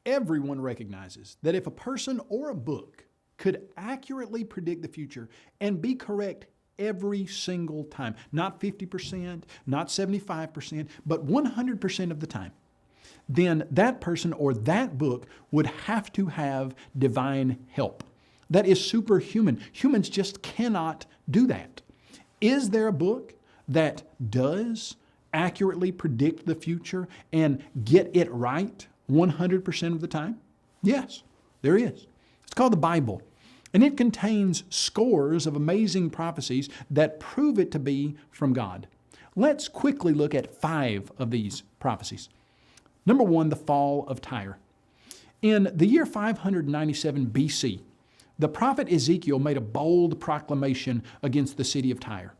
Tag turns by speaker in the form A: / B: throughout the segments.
A: Everyone recognizes that if a person or a book could accurately predict the future and be correct every single time, not 50%, not 75%, but 100% of the time, then that person or that book would have to have divine help. That is superhuman. Humans just cannot do that. Is there a book that does accurately predict the future and get it right 100% of the time? Yes, there is. It's called the Bible, and it contains scores of amazing prophecies that prove it to be from God. Let's quickly look at 5 of these prophecies. Number 1, the fall of Tyre. In the year 597 BC, the prophet Ezekiel made a bold proclamation against the city of Tyre.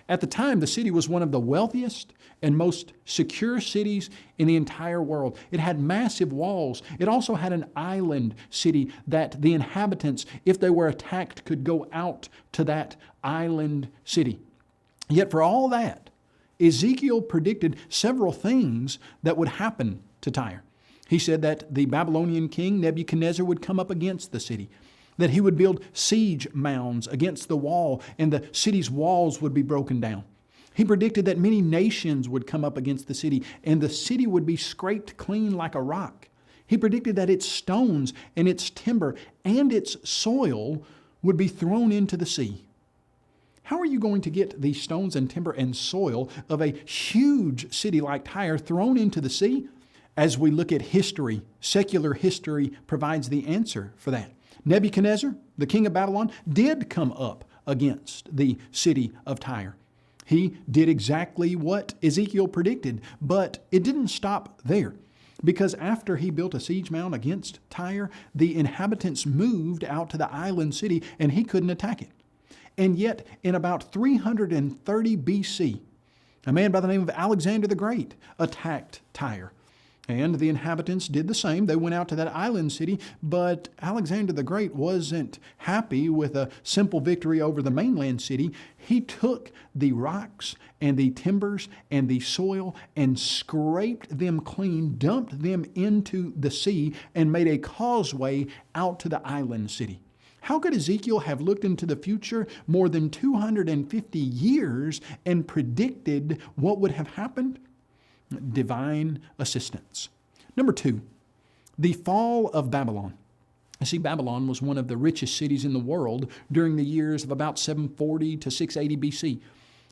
A: At the time, the city was one of the wealthiest and most secure cities in the entire world. It had massive walls. It also had an island city that the inhabitants, if they were attacked, could go out to that island city. Yet for all that, Ezekiel predicted several things that would happen to Tyre. He said that the Babylonian king Nebuchadnezzar would come up against the city, that he would build siege mounds against the wall, and the city's walls would be broken down. He predicted that many nations would come up against the city, and the city would be scraped clean like a rock. He predicted that its stones and its timber and its soil would be thrown into the sea. How are you going to get the stones and timber and soil of a huge city like Tyre thrown into the sea? As we look at history, secular history provides the answer for that. Nebuchadnezzar, the king of Babylon, did come up against the city of Tyre. He did exactly what Ezekiel predicted, but it didn't stop there. Because after he built a siege mound against Tyre, the inhabitants moved out to the island city and he couldn't attack it. And yet, in about 330 BC, a man by the name of Alexander the Great attacked Tyre. And the inhabitants did the same. They went out to that island city, but Alexander the Great wasn't happy with a simple victory over the mainland city. He took the rocks and the timbers and the soil and scraped them clean, dumped them into the sea, and made a causeway out to the island city. How could Ezekiel have looked into the future more than 250 years and predicted what would have happened? Divine assistance. Number 2, the fall of Babylon. You see, Babylon was one of the richest cities in the world during the years of about 740 to 680 BC.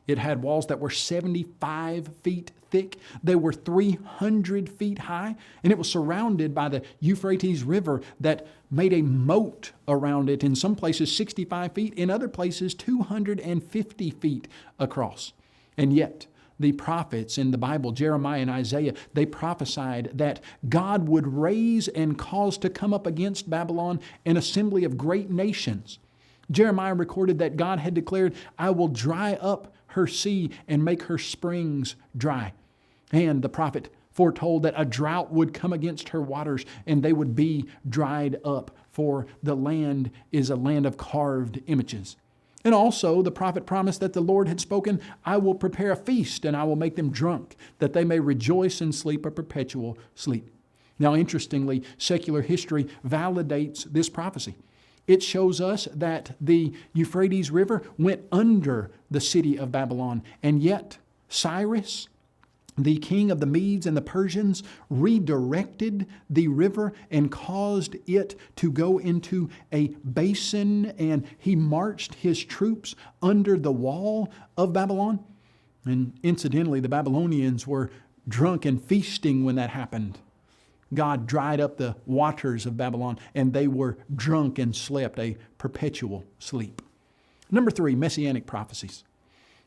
A: It had walls that were 75 feet thick. They were 300 feet high, and it was surrounded by the Euphrates River that made a moat around it, in some places 65 feet, in other places 250 feet across. And yet, the prophets in the Bible, Jeremiah and Isaiah, they prophesied that God would raise and cause to come up against Babylon an assembly of great nations. Jeremiah recorded that God had declared, "I will dry up her sea and make her springs dry." And the prophet foretold that a drought would come against her waters and they would be dried up, for the land is a land of carved images. And also the prophet promised that the Lord had spoken, "I will prepare a feast and I will make them drunk, that they may rejoice and sleep a perpetual sleep." Now, interestingly, secular history validates this prophecy. It shows us that the Euphrates River went under the city of Babylon, and yet Cyrus, the king of the Medes and the Persians, redirected the river and caused it to go into a basin, and he marched his troops under the wall of Babylon. And incidentally, the Babylonians were drunk and feasting when that happened. God dried up the waters of Babylon, and they were drunk and slept a perpetual sleep. Number 3, messianic prophecies.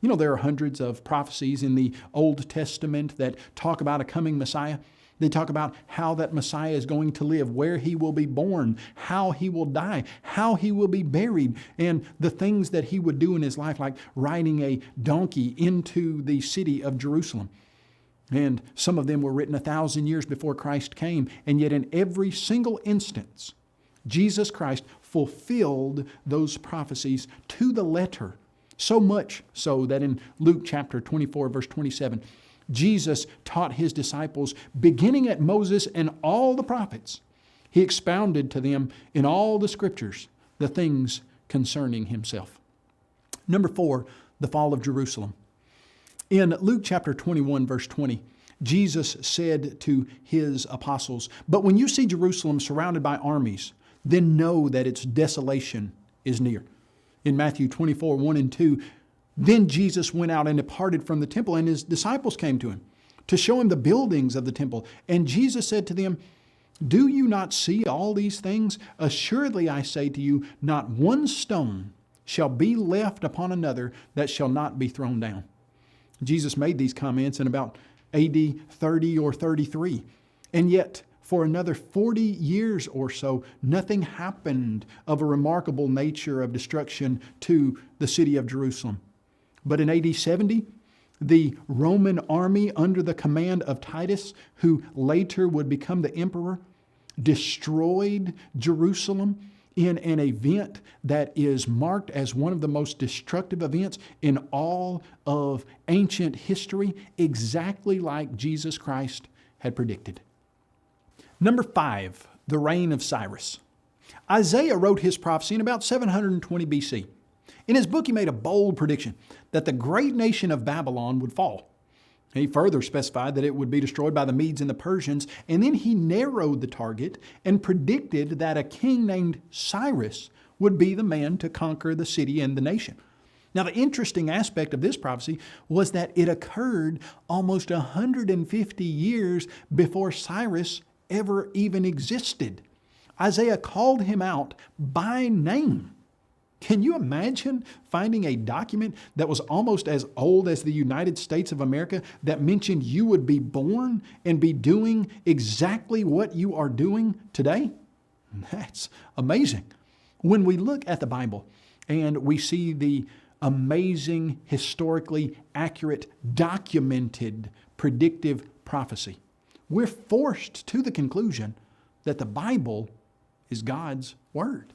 A: You know, there are hundreds of prophecies in the Old Testament that talk about a coming Messiah. They talk about how that Messiah is going to live, where he will be born, how he will die, how he will be buried, and the things that he would do in his life, like riding a donkey into the city of Jerusalem. And some of them were written 1,000 years before Christ came, and yet in every single instance, Jesus Christ fulfilled those prophecies to the letter. So much so that in Luke chapter 24, verse 27, Jesus taught his disciples, beginning at Moses and all the prophets, He expounded to them in all the scriptures the things concerning himself. Number 4, the fall of Jerusalem. In Luke chapter 21, verse 20, Jesus said to his apostles, "But when you see Jerusalem surrounded by armies, then know that its desolation is near." In Matthew 24, 1 and 2, then Jesus went out and departed from the temple, and his disciples came to him to show him the buildings of the temple. And Jesus said to them, "Do you not see all these things? Assuredly I say to you, not one stone shall be left upon another that shall not be thrown down." Jesus made these comments in about AD 30 or 33. And yet, for another 40 years or so, nothing happened of a remarkable nature of destruction to the city of Jerusalem. But in AD 70, the Roman army under the command of Titus, who later would become the emperor, destroyed Jerusalem in an event that is marked as one of the most destructive events in all of ancient history, exactly like Jesus Christ had predicted. Number 5, the reign of Cyrus. Isaiah wrote his prophecy in about 720 BC. In his book, he made a bold prediction that the great nation of Babylon would fall. He further specified that it would be destroyed by the Medes and the Persians, and then he narrowed the target and predicted that a king named Cyrus would be the man to conquer the city and the nation. Now, the interesting aspect of this prophecy was that it occurred almost 150 years before Cyrus ever even existed. Isaiah called him out by name. Can you imagine finding a document that was almost as old as the United States of America that mentioned you would be born and be doing exactly what you are doing today? That's amazing. When we look at the Bible and we see the amazing, historically accurate, documented, predictive prophecy, we're forced to the conclusion that the Bible is God's Word.